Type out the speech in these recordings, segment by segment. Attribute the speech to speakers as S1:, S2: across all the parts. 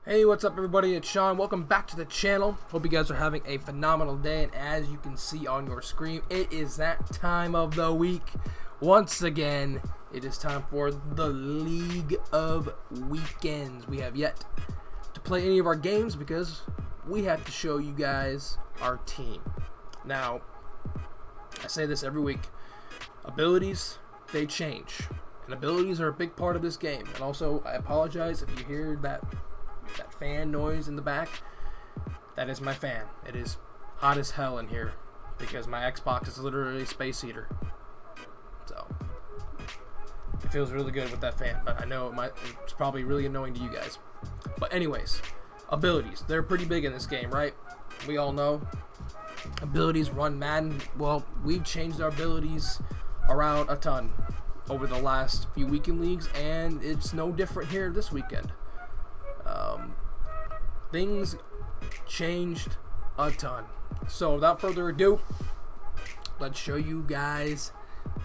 S1: Hey, what's up everybody? It's Sean. Welcome back to the channel. Hope you guys are having a phenomenal day, and as you can see on your screen, it is that time of the week. Once again, it is time for the League of Weekends. We have yet to play any of our games because we have to show you guys our team. Now, I say this every week. Abilities, they change. And abilities are a big part of this game. And also, I apologize if you hear that fan noise in the back. That is my fan. It is hot as hell in here because my Xbox is literally a space heater. So it feels really good with that fan, but I know it's probably really annoying to you guys. But anyways, abilities, they're pretty big in this game, right? We all know abilities run Madden. Well, we've changed our abilities around a ton over the last few weekend leagues, and it's no different here this weekend. Things changed a ton. So without further ado, let's show you guys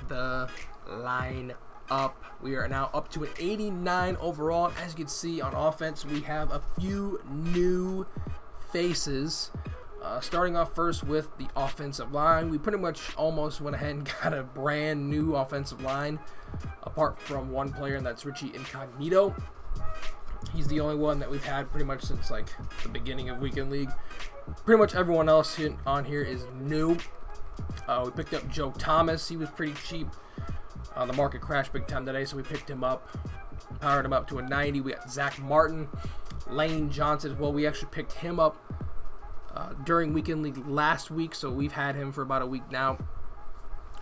S1: the line up. We are now up to an 89 overall. As you can see on offense, we have a few new faces. Starting off first with the offensive line, we pretty much almost went ahead and got a brand new offensive line, apart from one player, and that's Richie Incognito. He's the only one that we've had pretty much since like the beginning of Weekend League. Pretty much everyone else on here is new. We picked up Joe Thomas. He was pretty cheap. The market crashed big time today, so we picked him up, powered him up to a 90. We got Zach Martin, Lane Johnson as well. We actually picked him up during Weekend League last week, so we've had him for about a week now.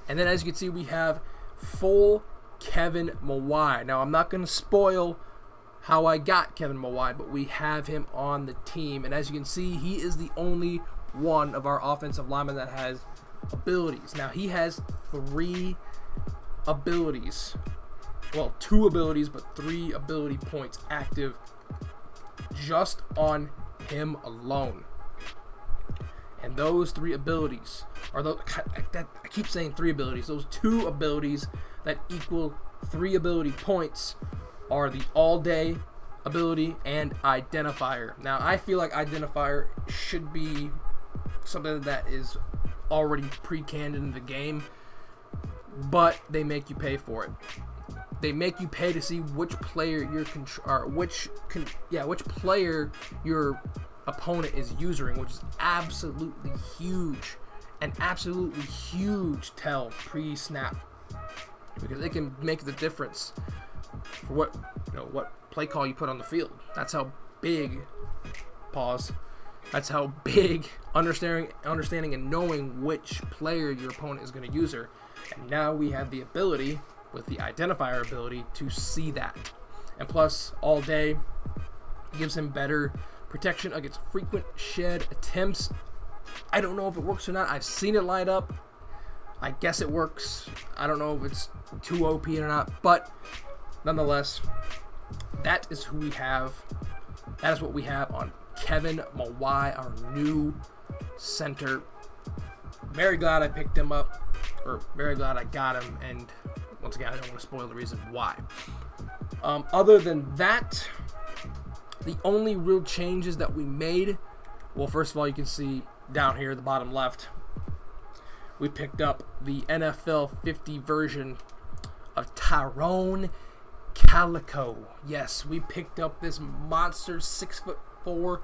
S1: And then as you can see, we have full Kevin Mawai. Now, I'm not going to spoil how I got Kevin Mawai, but we have him on the team, and as you can see, he is the only one of our offensive linemen that has abilities. Now, he has 3 abilities, well, 2 abilities, but 3 ability points active just on him alone. And those 3 abilities are those, I keep saying 3 abilities, those 2 abilities that equal 3 ability points are the all-day ability and identifier. Now, I feel like identifier should be something that is already pre-canned in the game, but they make you pay for it. They make you pay to see which player which player your opponent is using, which is absolutely huge, an absolutely huge tell pre-snap, because it can make the difference for what play call you put on the field. That's how big, that's how big understanding and knowing which player your opponent is going to use her. And now we have the ability, with the identifier ability, to see that. And plus, all day gives him better protection against frequent shed attempts. I don't know if it works or not. I've seen it light up. I guess it works. I don't know if it's too OP or not, but nonetheless, that is who we have. That is what we have on Kevin Mawai, our new center. Very glad I picked him up, or very glad I got him, and once again, I don't want to spoil the reason why. Other than that, the only real changes that we made, well, first of all, you can see down here, the bottom left, we picked up the NFL 50 version of Tyrone Calico. Yes, we picked up this monster 6'4",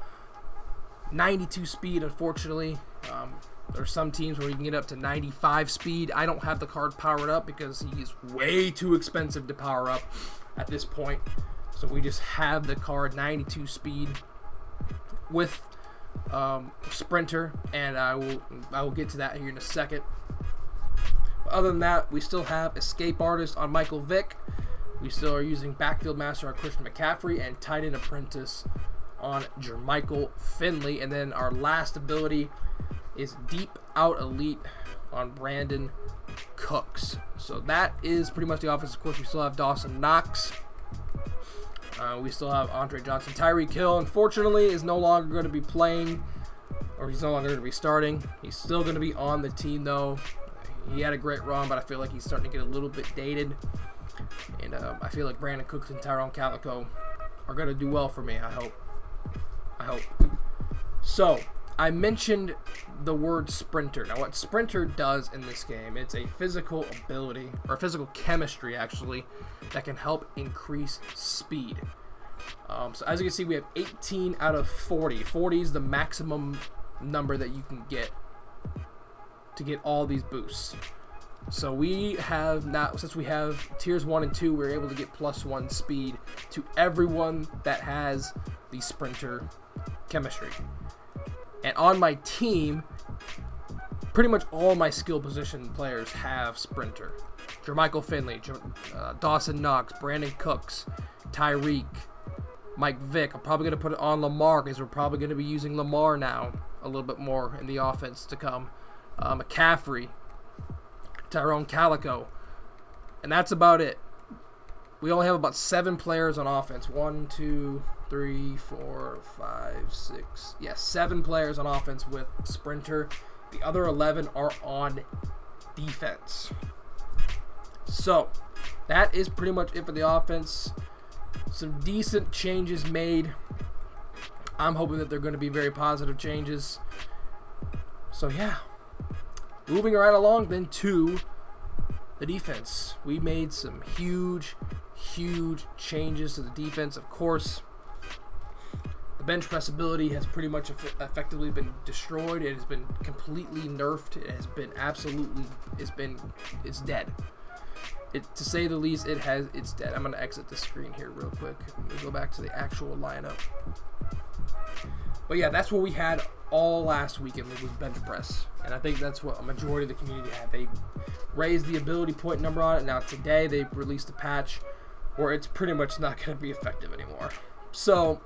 S1: 92 speed. Unfortunately, there are some teams where you can get up to 95 speed. I don't have the card powered up because he is way too expensive to power up at this point. So we just have the card 92 speed with sprinter, and I will get to that here in a second. Other than that, we still have escape artist on Michael Vick. We still are using backfield master on Christian McCaffrey and tight end apprentice on Jermichael Finley. And then our last ability is deep out elite on Brandon Cooks. So that is pretty much the offense. Of course, we still have Dawson Knox. We still have Andre Johnson. Tyreek Hill, unfortunately, is no longer going to be playing, or he's no longer going to be starting. He's still going to be on the team, though. He had a great run, but I feel like he's starting to get a little bit dated. And I feel like Brandon Cooks and Tyrone Calico are going to do well for me, I hope. help. So, I mentioned the word sprinter. Now, what sprinter does in this game, it's a physical ability, or physical chemistry, actually, that can help increase speed. So, as you can see, we have 18 out of 40. 40 is the maximum number that you can get to get all these boosts. So we have now, since we have tiers 1 and 2, we're able to get +1 speed to everyone that has the sprinter chemistry. And on my team, pretty much all my skill position players have sprinter. Jermichael Finley, Dawson Knox, Brandon Cooks, Tyreek, Mike Vick. I'm probably going to put it on Lamar because we're probably going to be using Lamar now a little bit more in the offense to come. McCaffrey, Tyrone Calico, and that's about it. We only have about 7 players on offense. 1, 2, 3, 4, 5, 6. Yeah, 7 players on offense with sprinter. The other 11 are on defense. So that is pretty much it for the offense. Some decent changes made. I'm hoping that they're going to be very positive changes. So yeah. Moving right along then to the defense. We made some huge changes to the defense. Of course, the bench press ability has pretty much effectively been destroyed. It has been completely nerfed. It has been it's dead. To say the least, it's dead. I'm going to exit the screen here real quick. Let me go back to the actual lineup. But yeah, that's what we had all last weekend was bench press. And I think that's what a majority of the community had. They raised the ability point number on it. Now today they released a patch where it's pretty much not going to be effective anymore. So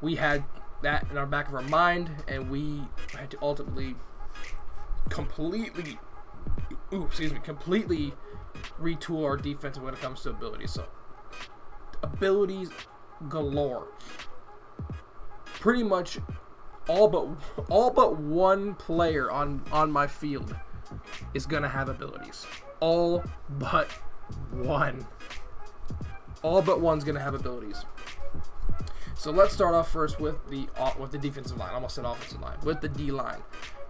S1: we had that in our back of our mind, and we had to ultimately completely retool our defense when it comes to abilities. So abilities galore. Pretty much all but one player on my field is gonna have abilities. All but one. All but one's gonna have abilities. So let's start off first with the defensive line. I almost said offensive line. With the D line,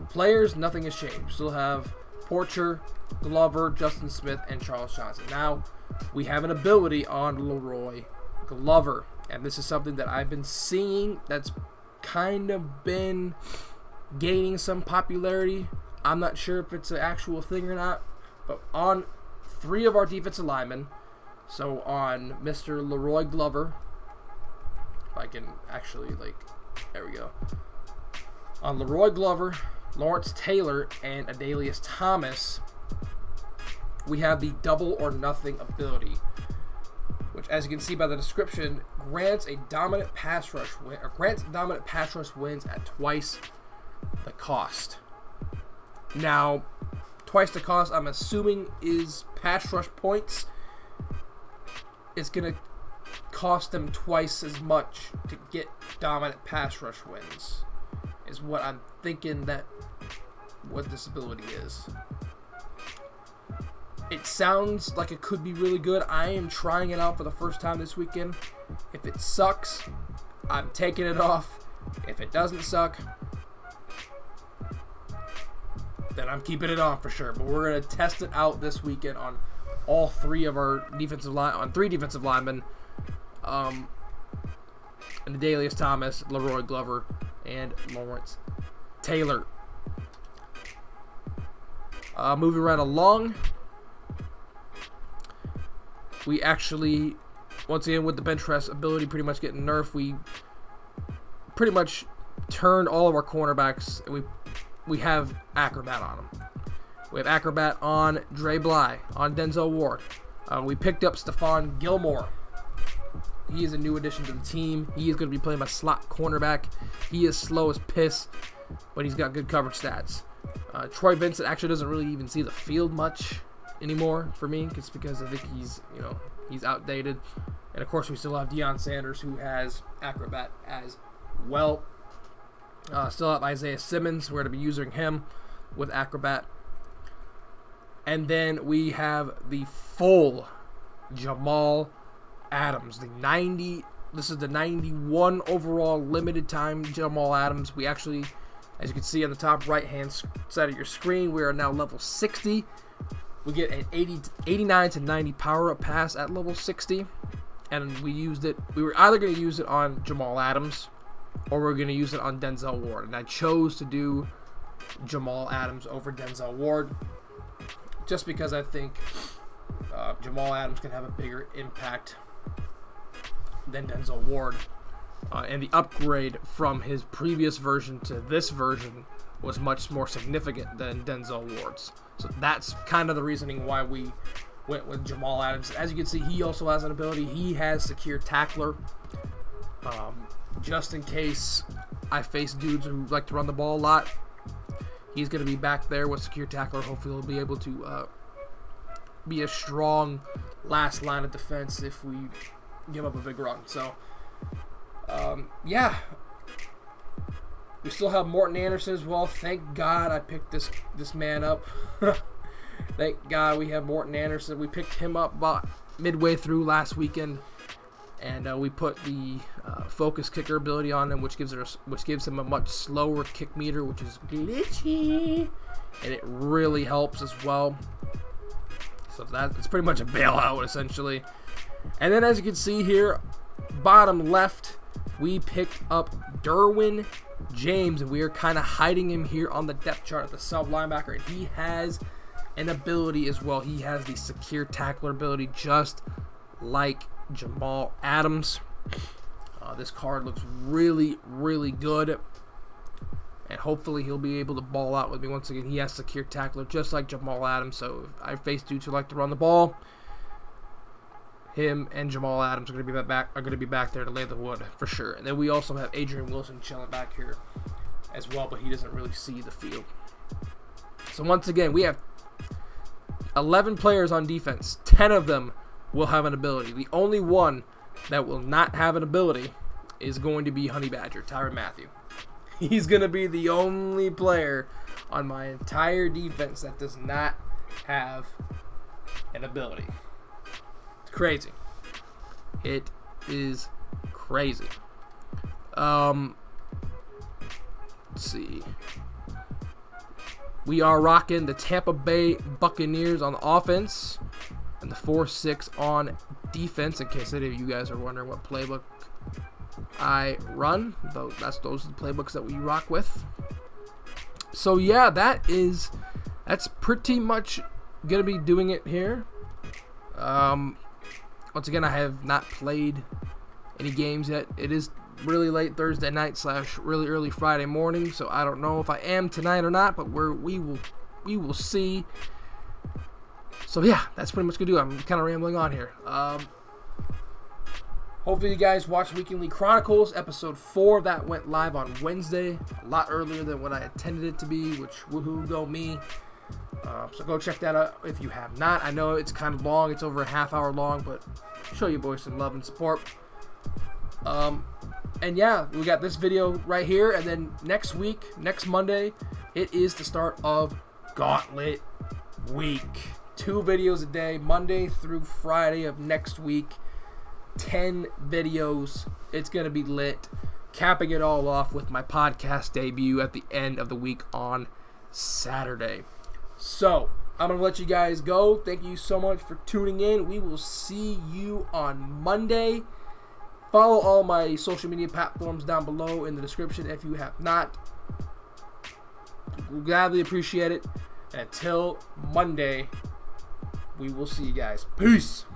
S1: players, nothing has changed. Still have Porcher, Glover, Justin Smith, and Charles Johnson. Now we have an ability on Leroy Glover. And this is something that I've been seeing that's kind of been gaining some popularity. I'm not sure if it's an actual thing or not. But on 3 of our defensive linemen, so on Mr. Leroy Glover, if I can actually, there we go. On Leroy Glover, Lawrence Taylor, and Adalius Thomas, we have the double or nothing ability, which, as you can see by the description, grants dominant pass rush wins at twice the cost. Now, twice the cost, I'm assuming, is pass rush points. It's gonna cost them twice as much to get dominant pass rush wins, is what I'm thinking what this ability is. It sounds like it could be really good. I am trying it out for the first time this weekend. If it sucks, I'm taking it off. If it doesn't suck, then I'm keeping it on for sure. But we're going to test it out this weekend on all 3 of our defensive linemen. And Adalius Thomas, Leroy Glover, and Lawrence Taylor. Moving right along. We actually, once again, with the bench press ability pretty much getting nerfed, we pretty much turned all of our cornerbacks, and we have Acrobat on them. We have Acrobat on Dre Bly, on Denzel Ward. We picked up Stephon Gilmore. He is a new addition to the team. He is going to be playing my slot cornerback. He is slow as piss, but he's got good coverage stats. Troy Vincent actually doesn't really even see the field much anymore for me. It's because I think he's outdated. And of course we still have Deion Sanders, who has Acrobat as well. Still have Isaiah Simmons. We're going to be using him with Acrobat. And then we have the full Jamal Adams, the 90 This is the 91 overall limited time Jamal Adams. We actually, as you can see on the top right hand side of your screen, we are now level 60. We get an 89 to 90 power up pass at level 60. And we used it. We were either going to use it on Jamal Adams or we are going to use it on Denzel Ward. And I chose to do Jamal Adams over Denzel Ward just because I think Jamal Adams can have a bigger impact than Denzel Ward. And the upgrade from his previous version to this version was much more significant than Denzel Ward's. So that's kind of the reasoning why we went with Jamal Adams. As you can see, he also has an ability. He has secure tackler. Just in case I face dudes who like to run the ball a lot, he's going to be back there with secure tackler. Hopefully he'll be able to be a strong last line of defense if we give up a big run. So, yeah. We still have Morton Anderson as well. Thank God I picked this man up. Thank God we have Morton Anderson. We picked him up about midway through last weekend, and we put the focus kicker ability on him, which gives him a much slower kick meter, which is glitchy, and it really helps as well. So it's pretty much a bailout essentially. And then as you can see here, bottom left, we picked up Derwin James, and we are kind of hiding him here on the depth chart at the sub linebacker, and he has an ability as well. He has the secure tackler ability just like Jamal Adams. This card looks really, really good, and hopefully he'll be able to ball out with me once again. He has secure tackler just like Jamal Adams, so if I face dudes who like to run the ball, him and Jamal Adams are going to be back there to lay the wood for sure. And then we also have Adrian Wilson chilling back here as well, but he doesn't really see the field. So once again, we have 11 players on defense. 10 of them will have an ability. The only one that will not have an ability is going to be Honey Badger, Tyrann Mathieu. He's going to be the only player on my entire defense that does not have an ability. Crazy. It is crazy. Let's see. We are rocking the Tampa Bay Buccaneers on the offense and the 4-6 on defense, in case any of you guys are wondering what playbook I run. Those are the playbooks that we rock with. So yeah, that's pretty much gonna be doing it here. Once again, I have not played any games yet. It is really late Thursday night / really early Friday morning, so I don't know if I am tonight or not, but we will see. So yeah, that's pretty much gonna do it. I'm kind of rambling on here. Hopefully you guys watched Weekend League Chronicles episode 4. That went live on Wednesday, a lot earlier than what I intended it to be, which woohoo, go me. So go check that out if you have not. I know it's kind of long. It's over a half hour long, but show you boys some love and support. And yeah, we got this video right here. And then next Monday, it is the start of Gauntlet week. 2 videos a day, Monday through Friday of next week. 10 videos. It's going to be lit. Capping it all off with my podcast debut at the end of the week on Saturday. So, I'm going to let you guys go. Thank you so much for tuning in. We will see you on Monday. Follow all my social media platforms down below in the description if you have not. We'll gladly appreciate it. Until Monday, we will see you guys. Peace.